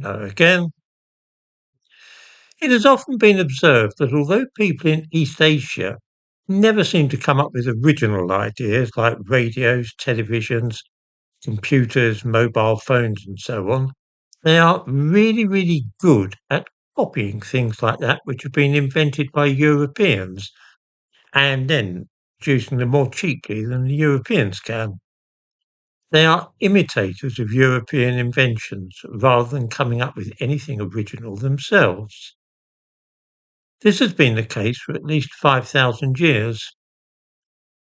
Again, it has often been observed that although people in East Asia never seem to come up with original ideas like radios, televisions, computers, mobile phones, and so on, they are really, really good at copying things like that which have been invented by Europeans and then producing them more cheaply than the Europeans can. They are imitators of European inventions rather than coming up with anything original themselves. This has been the case for at least 5,000 years.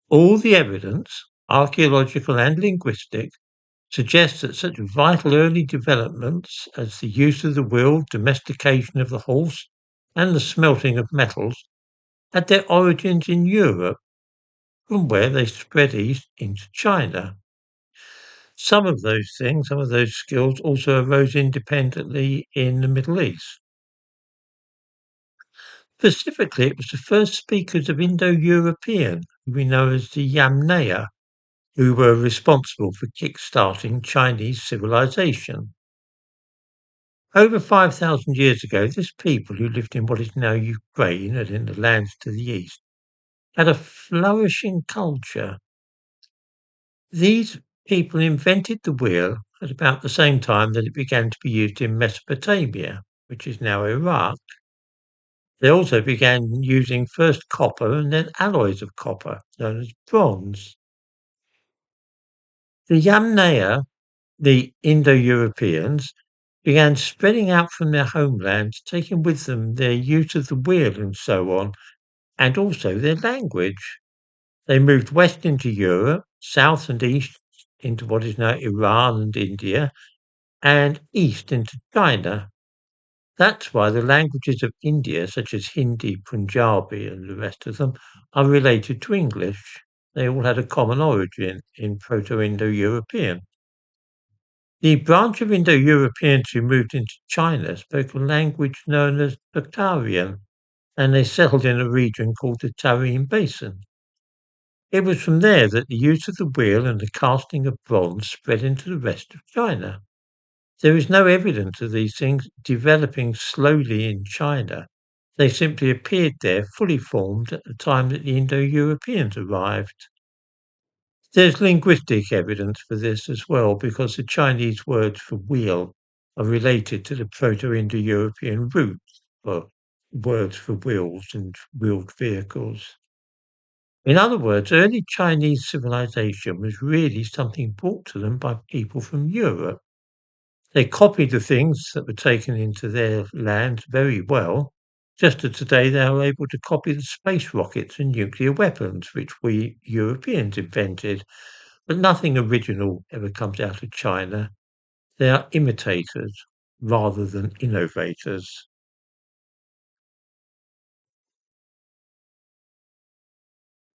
All the evidence, archaeological and linguistic, suggests that such vital early developments as the use of the wheel, domestication of the horse, and the smelting of metals had their origins in Europe, from where they spread east into China. Some of those skills also arose independently in the Middle East. Specifically, it was the first speakers of Indo-European, who we know as the Yamnaya, who were responsible for kick-starting Chinese civilization. Over 5,000 years ago, this people who lived in what is now Ukraine and in the lands to the east had a flourishing culture. These people invented the wheel at about the same time that it began to be used in Mesopotamia, which is now Iraq. They also began using first copper and then alloys of copper, known as bronze. The Yamnaya, the Indo-Europeans, began spreading out from their homelands, taking with them their use of the wheel and so on, and also their language. They moved west into Europe, south and east into what is now Iran and India, and east into China. That's why the languages of India, such as Hindi, Punjabi, and the rest of them, are related to English. They all had a common origin in Proto-Indo-European. The branch of Indo-Europeans who moved into China spoke a language known as Bactrian, and they settled in a region called the Tarim Basin. It was from there that the use of the wheel and the casting of bronze spread into the rest of China. There is no evidence of these things developing slowly in China. They simply appeared there fully formed at the time that the Indo-Europeans arrived. There's linguistic evidence for this as well, because the Chinese words for wheel are related to the Proto-Indo-European roots for words for wheels and wheeled vehicles. In other words, early Chinese civilization was really something brought to them by people from Europe. They copied the things that were taken into their land very well, just as today they are able to copy the space rockets and nuclear weapons which we Europeans invented. But nothing original ever comes out of China. They are imitators rather than innovators.